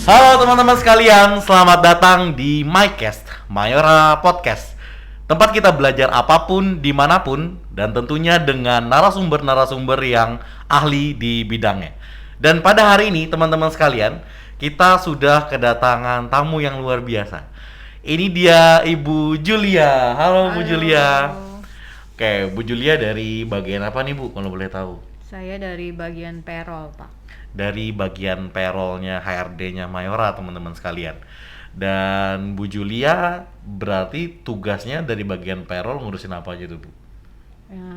Halo teman-teman sekalian, selamat datang di MyCast, Mayora Podcast. Tempat kita belajar apapun, dimanapun, dan tentunya dengan narasumber-narasumber yang ahli di bidangnya. Dan pada hari ini, teman-teman sekalian, kita sudah kedatangan tamu yang luar biasa. Ini dia Ibu Julia. Halo Bu Julia. Oke, Bu Julia dari bagian apa nih Bu, kalau boleh tahu? Saya dari bagian payroll, Pak. Dari bagian payrollnya HRD-nya Mayora, teman-teman sekalian. Dan Bu Julia berarti tugasnya dari bagian payroll ngurusin apa aja tuh Bu?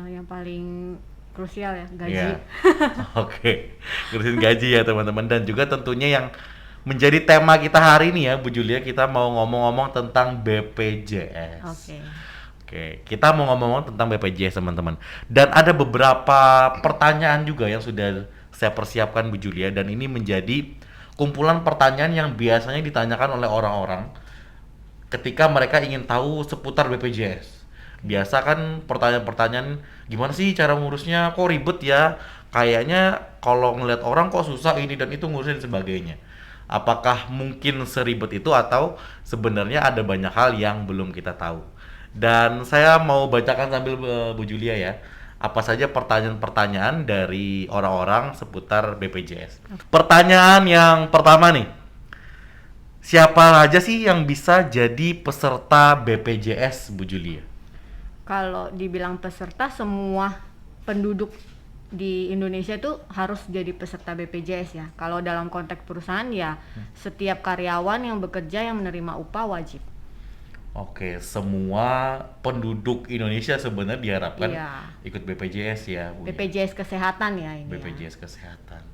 Yang paling krusial ya, gaji. Iya. Oke, ngurusin gaji ya teman-teman. Dan juga tentunya yang menjadi tema kita hari ini ya Bu Julia, kita mau ngomong-ngomong tentang BPJS. Oke. Oke, kita mau ngomong-ngomong tentang BPJS teman-teman. Dan ada beberapa pertanyaan juga yang sudah saya persiapkan Bu Julia, dan ini menjadi kumpulan pertanyaan yang biasanya ditanyakan oleh orang-orang ketika mereka ingin tahu seputar BPJS. Biasa kan pertanyaan-pertanyaan, gimana sih cara ngurusnya, kok ribet ya, kayaknya kalau ngeliat orang kok susah ini dan itu ngurusin dan sebagainya. Apakah mungkin seribet itu atau sebenarnya ada banyak hal yang belum kita tahu? Dan saya mau bacakan sambil Bu Julia ya, apa saja pertanyaan-pertanyaan dari orang-orang seputar BPJS. Pertanyaan yang pertama nih, siapa aja sih yang bisa jadi peserta BPJS, Bu Julia? Kalau dibilang peserta, semua penduduk di Indonesia itu harus jadi peserta BPJS ya. Kalau dalam konteks perusahaan ya, setiap karyawan yang bekerja yang menerima upah wajib. Oke, semua penduduk Indonesia sebenarnya diharapkan Iya. ikut BPJS ya, Bu. BPJS kesehatan ya ini. BPJS Kesehatan.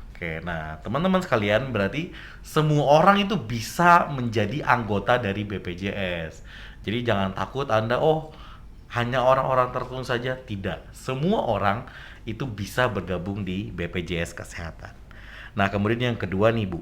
Oke, nah teman-teman sekalian, berarti semua orang itu bisa menjadi anggota dari BPJS. Jadi jangan takut Anda, oh hanya orang-orang tertentu saja. Tidak, semua orang itu bisa bergabung di BPJS Kesehatan. Nah kemudian yang kedua nih Bu,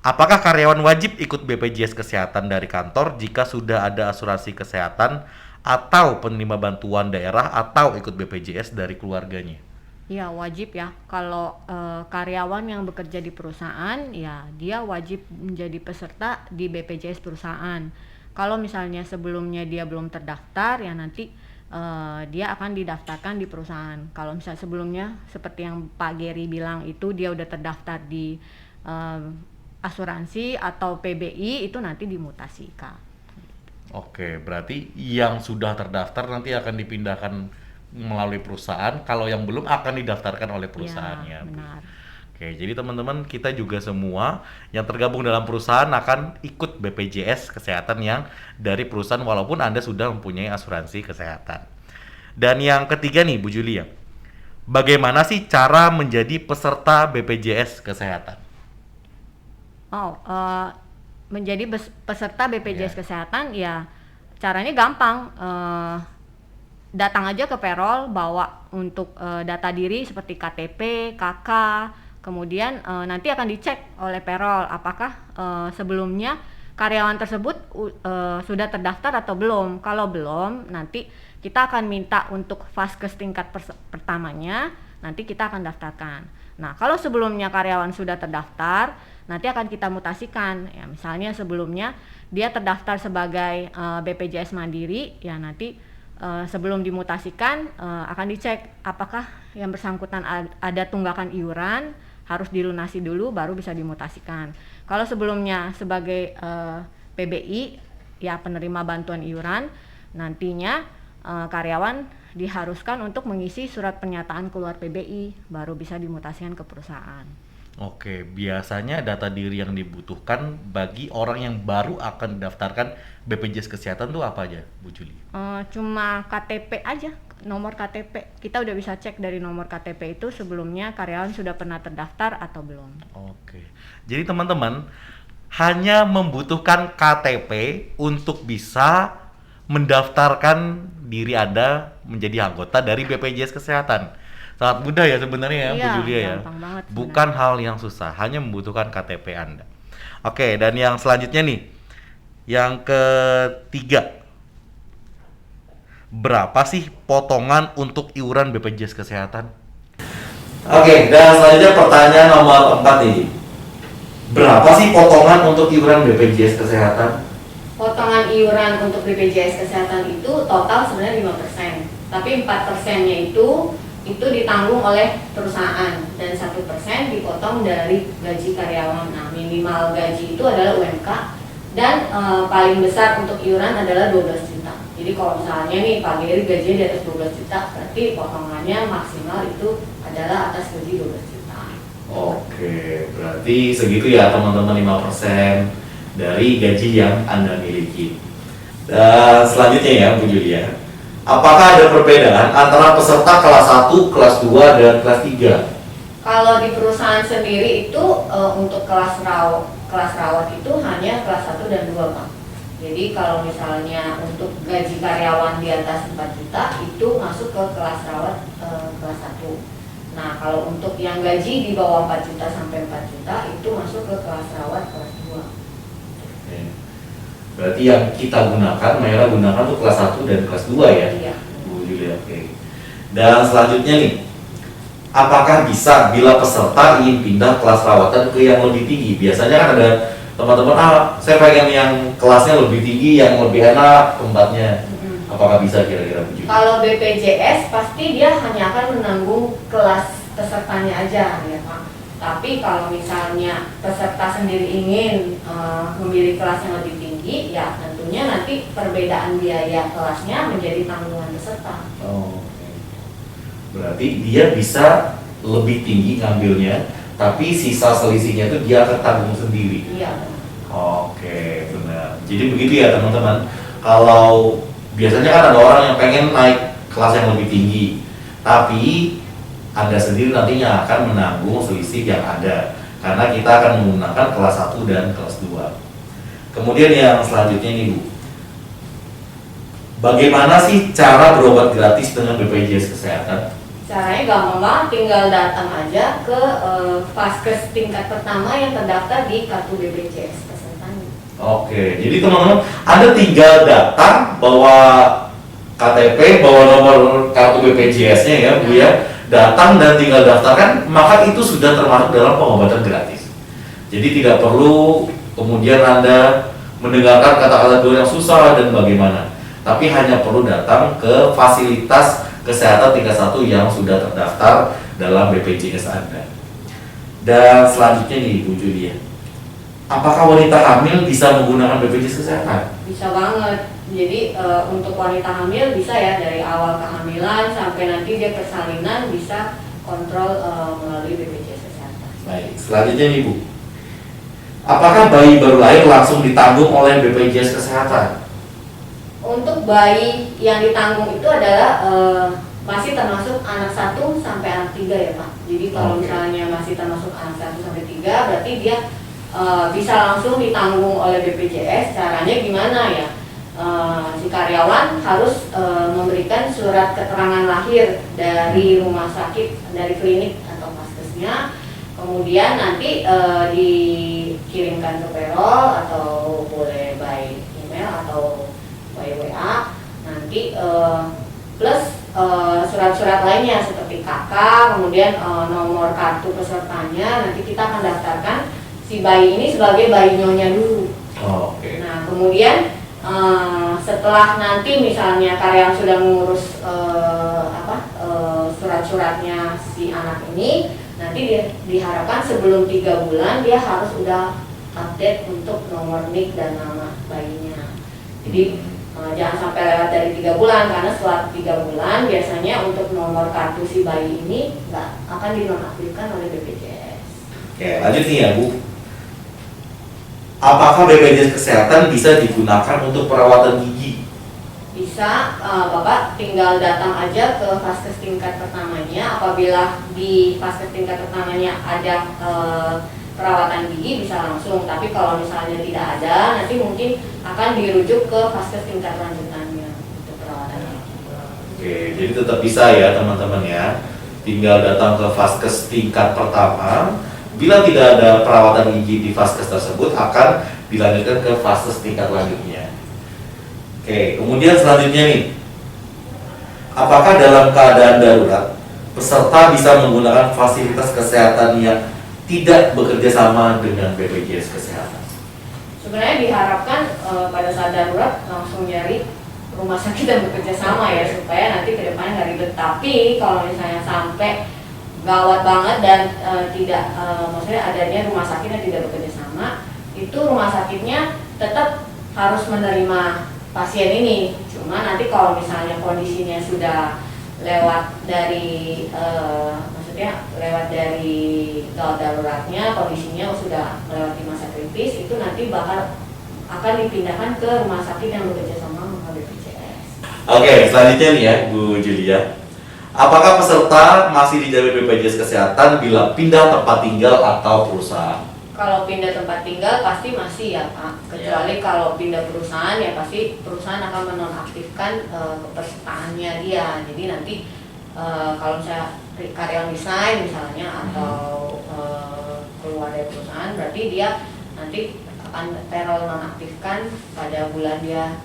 apakah karyawan wajib ikut BPJS Kesehatan dari kantor jika sudah ada asuransi kesehatan atau penerima bantuan daerah atau ikut BPJS dari keluarganya? Ya wajib ya. Kalau karyawan yang bekerja di perusahaan, ya dia wajib menjadi peserta di BPJS perusahaan. Kalau misalnya sebelumnya dia belum terdaftar, ya nanti dia akan didaftarkan di perusahaan. Kalau misalnya sebelumnya seperti yang Pak Geri bilang itu dia udah terdaftar di asuransi atau PBI, itu nanti dimutasikan. Oke, berarti yang sudah terdaftar nanti akan dipindahkan melalui perusahaan, kalau yang belum akan didaftarkan oleh perusahaannya. Ya, benar. Oke, jadi teman-teman kita juga semua yang tergabung dalam perusahaan akan ikut BPJS Kesehatan yang dari perusahaan walaupun Anda sudah mempunyai asuransi kesehatan. Dan yang ketiga nih Bu Julia, bagaimana sih cara menjadi peserta BPJS Kesehatan? Menjadi peserta BPJS Iya. Kesehatan ya caranya gampang. Datang aja ke payroll, bawa untuk data diri seperti KTP, KK, kemudian nanti akan dicek oleh payroll apakah sebelumnya karyawan tersebut sudah terdaftar atau belum. Kalau belum, nanti kita akan minta untuk vaskes tingkat pertamanya, nanti kita akan daftarkan. Nah, kalau sebelumnya karyawan sudah terdaftar, nanti akan kita mutasikan. Ya, misalnya sebelumnya dia terdaftar sebagai BPJS Mandiri, ya nanti sebelum dimutasikan akan dicek apakah yang bersangkutan ada tunggakan iuran, harus dilunasi dulu baru bisa dimutasikan. Kalau sebelumnya sebagai PBI, ya penerima bantuan iuran, nantinya karyawan diharuskan untuk mengisi surat pernyataan keluar PBI baru bisa dimutasikan ke perusahaan. Oke, biasanya data diri yang dibutuhkan bagi orang yang baru akan didaftarkan BPJS Kesehatan tuh apa aja, Bu Juli? Cuma KTP aja, nomor KTP. Kita udah bisa cek dari nomor KTP itu sebelumnya karyawan sudah pernah terdaftar atau belum. Oke, jadi teman-teman hanya membutuhkan KTP untuk bisa mendaftarkan diri Anda menjadi anggota dari BPJS Kesehatan. Sangat mudah ya sebenarnya ya, Bu Iya, Julia ya. gampang banget Bukan hal yang susah, hanya membutuhkan KTP Anda. Oke, dan yang selanjutnya nih, yang ketiga, berapa sih potongan untuk iuran BPJS Kesehatan? Oke, dan selanjutnya pertanyaan nomor 4 nih. berapa sih potongan untuk iuran BPJS Kesehatan? Potongan iuran untuk BPJS Kesehatan itu total sebenarnya 5%, tapi 4%-nya itu ditanggung oleh perusahaan dan 1% dipotong dari gaji karyawan. Nah, minimal gaji itu adalah UMK dan paling besar untuk iuran adalah 12 juta. Jadi kalau misalnya nih Pak Geri gajinya di atas 12 juta, berarti potongannya maksimal itu adalah atas gaji 12 juta. Oke, berarti segitu ya teman-teman, 5% dari gaji yang Anda miliki. Dan selanjutnya ya Bu Julia, apakah ada perbedaan antara peserta kelas 1, kelas 2, dan kelas 3? Kalau di perusahaan sendiri itu untuk kelas rawat itu hanya kelas 1 dan 2 Pak. Jadi kalau misalnya untuk gaji karyawan di atas 4 juta itu masuk ke kelas rawat kelas 1. Nah kalau untuk yang gaji di bawah 4 juta sampai 4 juta itu masuk ke kelas rawat kelas 2. Oke. Berarti yang kita gunakan, Mayora gunakan tuh kelas 1 dan kelas 2 ya? Iya. Bu Julia, oke. Dan selanjutnya nih, apakah bisa bila peserta ingin pindah kelas rawatan ke yang lebih tinggi? Biasanya kan ada teman-teman, saya pengen yang kelasnya lebih tinggi, yang lebih enak tempatnya. Apakah bisa kira-kira Bu Julia? Kalau BPJS pasti dia hanya akan menanggung kelas pesertanya aja ya Pak. Tapi kalau misalnya peserta sendiri ingin memilih kelas yang lebih tinggi, ya tentunya nanti perbedaan biaya kelasnya menjadi tanggungan peserta. Oh, berarti dia bisa lebih tinggi ngambilnya, tapi sisa selisihnya itu dia akan tanggung sendiri. Iya. Oke, benar. Jadi begitu ya teman-teman. Kalau biasanya kan ada orang yang pengen naik kelas yang lebih tinggi, tapi Anda sendiri nantinya akan menanggung selisih yang ada, karena kita akan menggunakan kelas 1 dan kelas 2. Kemudian yang selanjutnya ini Bu, bagaimana sih cara berobat gratis dengan BPJS Kesehatan? Caranya gampang banget, tinggal datang aja ke Vaskes tingkat pertama yang terdaftar di kartu BPJS Kesehatan. Oke, jadi teman-teman Anda tinggal datang, bawa KTP, bawa nomor kartu BPJS-nya ya Bu ya, datang dan tinggal daftarkan, maka itu sudah termasuk dalam pengobatan gratis. Jadi tidak perlu kemudian Anda mendengarkan kata-kata dulu yang susah dan bagaimana, tapi hanya perlu datang ke fasilitas kesehatan tingkat 1 yang sudah terdaftar dalam BPJS Anda. Dan selanjutnya nih Bu Julia, apakah wanita hamil bisa menggunakan BPJS Kesehatan? Bisa banget. Jadi untuk wanita hamil bisa ya, dari awal kehamilan sampai nanti dia persalinan bisa kontrol melalui BPJS Kesehatan. Baik, selanjutnya nih Bu, apakah bayi baru lahir langsung ditanggung oleh BPJS Kesehatan? Untuk bayi yang ditanggung itu adalah masih termasuk anak 1 sampai anak 3 ya Pak. Jadi kalau misalnya masih termasuk anak 1 sampai 3 berarti dia bisa langsung ditanggung oleh BPJS. Caranya gimana ya? Si karyawan harus memberikan surat keterangan lahir dari rumah sakit, dari klinik atau vaskesnya. Kemudian nanti dikirimkan ke payroll atau boleh by email atau by WA. Nanti plus surat-surat lainnya seperti KK, kemudian nomor kartu pesertanya. Nanti kita akan daftarkan si bayi ini sebagai bayi nyonya dulu. Nah kemudian setelah nanti misalnya karyawan sudah mengurus surat-suratnya si anak ini, nanti diharapkan sebelum 3 bulan dia harus sudah update untuk nomor NIK dan nama bayinya. Jadi jangan sampai lewat dari 3 bulan, karena setelah 3 bulan biasanya untuk nomor kartu si bayi ini nggak akan dinonaktifkan oleh BPJS. Oke, lanjut nih ya Bu. Apakah BPJS Kesehatan bisa digunakan untuk perawatan gigi? Bisa, Bapak tinggal datang aja ke vaskes tingkat pertamanya. Apabila di vaskes tingkat pertamanya ada perawatan gigi bisa langsung. Tapi kalau misalnya tidak ada, nanti mungkin akan dirujuk ke vaskes tingkat lanjutannya untuk perawatan gigi. Oke, jadi tetap bisa ya teman-teman ya. Tinggal datang ke vaskes tingkat pertama. Bila tidak ada perawatan gigi di vaskes tersebut, akan dilanjutkan ke vaskes tingkat lanjutnya. Oke, kemudian selanjutnya nih, apakah dalam keadaan darurat peserta bisa menggunakan fasilitas kesehatan yang tidak bekerja sama dengan BPJS Kesehatan? Sebenarnya diharapkan pada saat darurat langsung nyari rumah sakit yang bekerja sama ya, supaya nanti ke depannya nggak ribet. Tapi kalau misalnya sampai gawat banget dan maksudnya adanya rumah sakit yang tidak bekerja sama, itu rumah sakitnya tetap harus menerima pasien ini. Cuma nanti kalau misalnya kondisinya sudah lewat dari lewat dari gawat daruratnya, kondisinya sudah melewati masa kritis, itu nanti bakal akan dipindahkan ke rumah sakit yang bekerja sama dengan BPJS. Oke, selanjutnya nih ya Bu Julia, apakah peserta masih dijamin BPJS Kesehatan bila pindah tempat tinggal atau perusahaan? Kalau pindah tempat tinggal pasti masih ya Pak, kecuali kalau pindah perusahaan ya pasti perusahaan akan menonaktifkan kepesertaannya dia. Jadi nanti kalau misalnya karyawan resign misalnya atau keluar dari perusahaan, berarti dia nanti akan payroll nonaktifkan pada bulan dia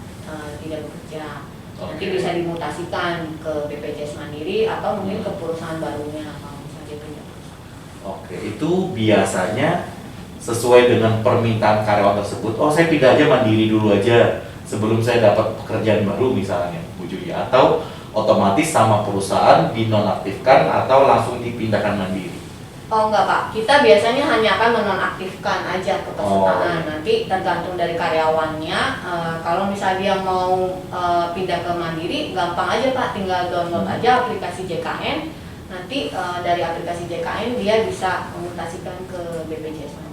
tidak bekerja. Nanti bisa dimutasikan ke BPJS Mandiri atau mungkin ke perusahaan barunya kalau misalnya dia pindah perusahaan. Oke, itu biasanya sesuai dengan permintaan karyawan tersebut. Oh, saya pindah aja Mandiri dulu aja sebelum saya dapat pekerjaan baru misalnya, Bu Julia, atau otomatis sama perusahaan dinonaktifkan atau langsung dipindahkan Mandiri? Oh enggak Pak, kita biasanya hanya akan menonaktifkan aja kepesertaan. Nanti tergantung dari karyawannya. Kalau misalnya dia mau pindah ke Mandiri, gampang aja Pak, tinggal download aja aplikasi JKN. Nanti dari aplikasi JKN dia bisa memutasikan ke BPJS Mandiri.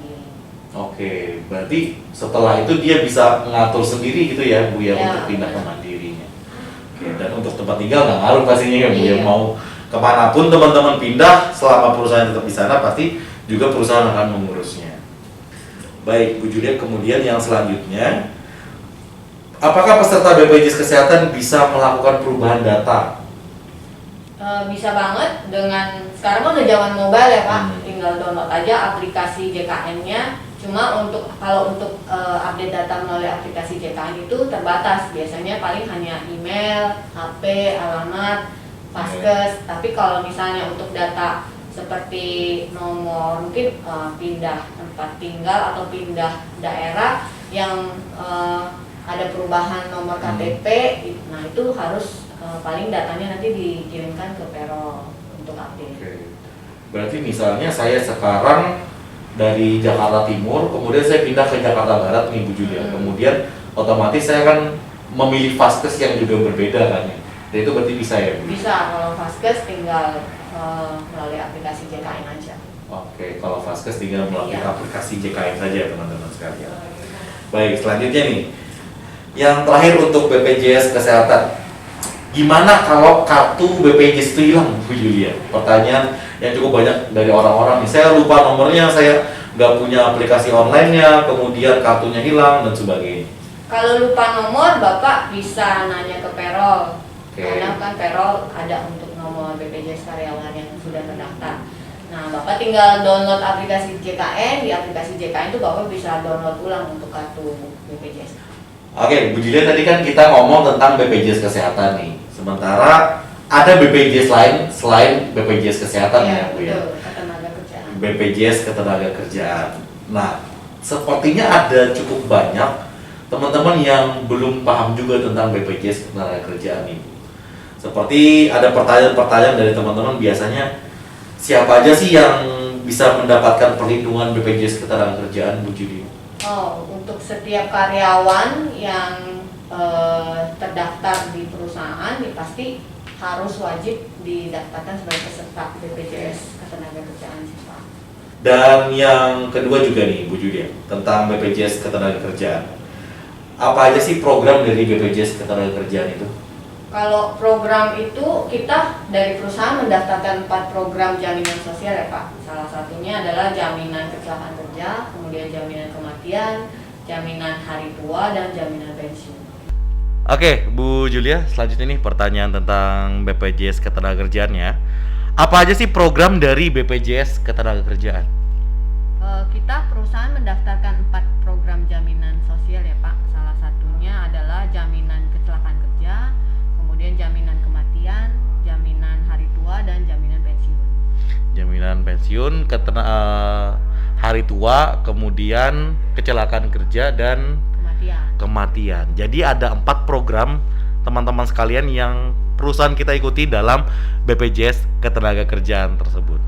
Oke, berarti setelah itu dia bisa mengatur sendiri gitu ya Bu ya, untuk pindah ke Mandirinya. Oke, dan untuk tempat tinggal nggak ngaruh pastinya ya Bu ya, mau kemanapun teman-teman pindah, selama perusahaan tetap di sana pasti juga perusahaan akan mengurusnya. Baik Bu Julia, kemudian yang selanjutnya, apakah peserta BPJS Kesehatan bisa melakukan perubahan data? Bisa banget, dengan sekarang kan udah zaman mobile ya Pak, tinggal download aja aplikasi JKN-nya. Cuma kalau untuk update data melalui aplikasi JKN itu terbatas, biasanya paling hanya email, HP, alamat, Vaskes. Tapi kalau misalnya untuk data seperti nomor mungkin pindah tempat tinggal atau pindah daerah yang ada perubahan nomor KTP, nah itu harus paling datanya nanti dikirimkan ke payroll untuk update. Oke. Berarti misalnya saya sekarang dari Jakarta Timur, kemudian saya pindah ke Jakarta Barat nih Bu Julia, kemudian otomatis saya kan memilih Vaskes yang juga berbeda kan ya. Dan itu berarti bisa ya Bu? Bisa, kalau Vaskes tinggal melalui aplikasi JKN aja. Oke, kalau Vaskes tinggal melalui aplikasi JKN saja teman-teman sekalian. Baik, selanjutnya nih, yang terakhir untuk BPJS Kesehatan, gimana kalau kartu BPJS itu hilang Bu Julia? Pertanyaan yang cukup banyak dari orang-orang nih, saya lupa nomornya, saya nggak punya aplikasi online-nya, kemudian kartunya hilang dan sebagainya. Kalau lupa nomor, Bapak bisa nanya ke payroll. Karena kan payroll ada untuk nomor BPJS karyawan yang sudah terdaftar. Nah, Bapak tinggal download aplikasi JKN, di aplikasi JKN itu Bapak bisa download ulang untuk kartu BPJS. Oke, Bu Julia, tadi kan kita ngomong tentang BPJS Kesehatan nih. Sementara ada BPJS lain selain BPJS Kesehatan ya Bu ya? Ketenagakerjaan. BPJS Ketenagakerjaan. Nah, sepertinya ada cukup banyak teman-teman yang belum paham juga tentang BPJS Ketenagakerjaan ini. Seperti ada pertanyaan-pertanyaan dari teman-teman, biasanya siapa aja sih yang bisa mendapatkan perlindungan BPJS Ketenagakerjaan Bu Julia? Oh, untuk setiap karyawan yang terdaftar di perusahaan, ya pasti harus wajib didaftarkan sebagai peserta BPJS Ketenagakerjaan sih Pak. Dan yang kedua juga nih Bu Julia, tentang BPJS Ketenagakerjaan. Apa aja sih program dari BPJS Ketenagakerjaan itu? Kalau program itu kita dari perusahaan mendaftarkan 4 program jaminan sosial ya Pak. Salah satunya adalah jaminan kecelakaan kerja, kemudian jaminan kematian, jaminan hari tua, dan jaminan pensiun. Oke, Bu Julia, selanjutnya nih pertanyaan tentang BPJS Ketenagakerjaan ya. Apa aja sih program dari BPJS Ketenagakerjaan? Kita perusahaan mendaftarkan 4 program jaminan sosial ya Pak. Salah satunya adalah jaminan kecelakaan kerja, kemudian jaminan kematian, jaminan hari tua, dan jaminan pensiun. Jaminan pensiun, hari tua, kemudian kecelakaan kerja dan kematian. Jadi ada 4 program teman-teman sekalian yang perusahaan kita ikuti dalam BPJS Ketenagakerjaan tersebut.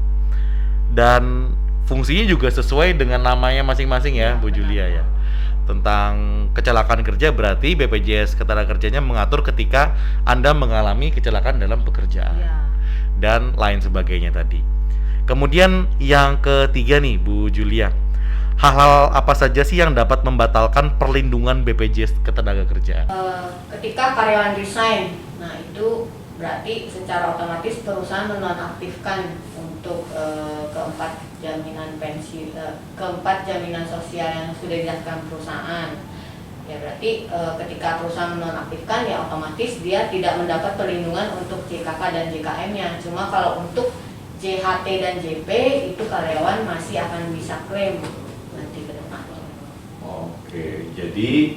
Dan fungsinya juga sesuai dengan namanya masing-masing ya, Bu Julia ya. Tentang kecelakaan kerja berarti BPJS Ketenagakerjaannya mengatur ketika Anda mengalami kecelakaan dalam pekerjaan dan lain sebagainya tadi. Kemudian yang ketiga nih Bu Julia, hal-hal apa saja sih yang dapat membatalkan perlindungan BPJS Ketenagakerjaan? Ketika karyawan resign, nah itu berarti secara otomatis perusahaan menonaktifkan untuk keempat jaminan sosial yang sudah dilakukan perusahaan. Ya berarti ketika perusahaan menonaktifkan ya otomatis dia tidak mendapat perlindungan untuk JKK dan JKM-nya. Cuma kalau untuk JHT dan JP itu karyawan masih akan bisa klaim nanti ke depan. Oke, jadi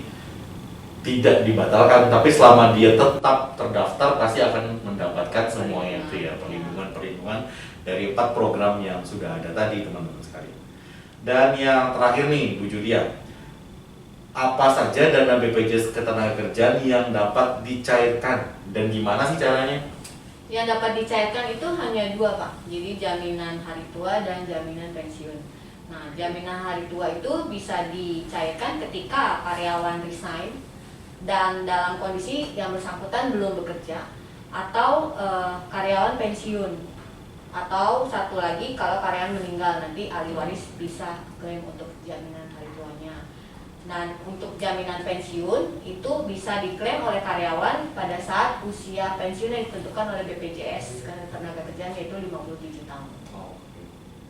tidak dibatalkan, tapi selama dia tetap terdaftar pasti akan mendapatkan semuanya itu ya, perlindungan dari 4 program yang sudah ada tadi teman-teman sekalian. Dan yang terakhir nih Bu Julia, apa saja dana BPJS Ketenagakerjaan yang dapat dicairkan dan gimana sih caranya? Yang dapat dicairkan itu hanya 2 Pak, jadi jaminan hari tua dan jaminan pensiun. Nah, jaminan hari tua itu bisa dicairkan ketika karyawan resign dan dalam kondisi yang bersangkutan belum bekerja, atau karyawan pensiun, atau satu lagi kalau karyawan meninggal nanti ahli waris bisa klaim untuk jaminan hari tuanya. Dan untuk jaminan pensiun itu bisa diklaim oleh karyawan pada saat usia pensiun yang ditentukan oleh BPJS Ketenagakerjaan yaitu 57 tahun.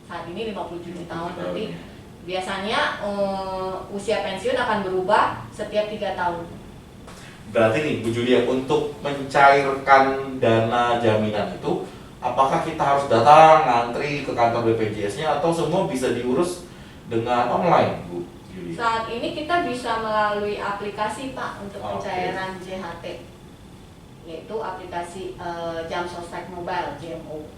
Saat ini 57 tahun, nanti biasanya usia pensiun akan berubah setiap 3 tahun. Berarti nih Bu Julia, untuk mencairkan dana jaminan itu apakah kita harus datang ngantri ke kantor BPJS-nya atau semua bisa diurus dengan online Bu Julia? Saat ini kita bisa melalui aplikasi Pak untuk pencairan JHT, yaitu aplikasi Jam Sostek Mobile, JMO.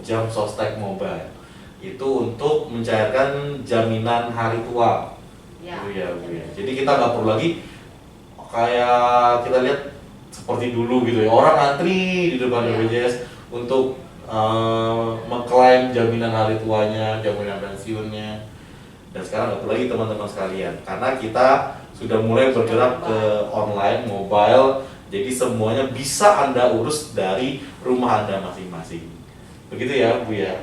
Jam Sostek Mobile itu untuk mencairkan jaminan hari tua. Ya, itu ya Bu ya. Jadi kita nggak perlu lagi kayak kita lihat seperti dulu gitu ya, orang antri di depan BPJS untuk mengklaim jaminan hari tuanya, jaminan pensiunnya. Dan sekarang nggak perlu lagi teman-teman sekalian, karena kita sudah mulai bergerak ke online, mobile, jadi semuanya bisa Anda urus dari rumah Anda masing-masing. Begitu ya Bu ya.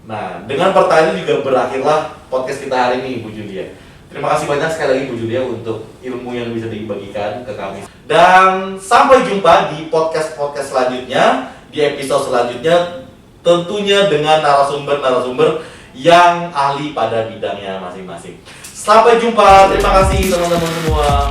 Nah, dengan pertanyaan juga berakhirlah podcast kita hari ini Bu Julia. Terima kasih banyak sekali lagi Bu Julia untuk ilmu yang bisa dibagikan ke kami. Dan sampai jumpa di podcast-podcast selanjutnya, di episode selanjutnya, tentunya dengan narasumber-narasumber yang ahli pada bidangnya masing-masing. Sampai jumpa, terima kasih teman-teman semua.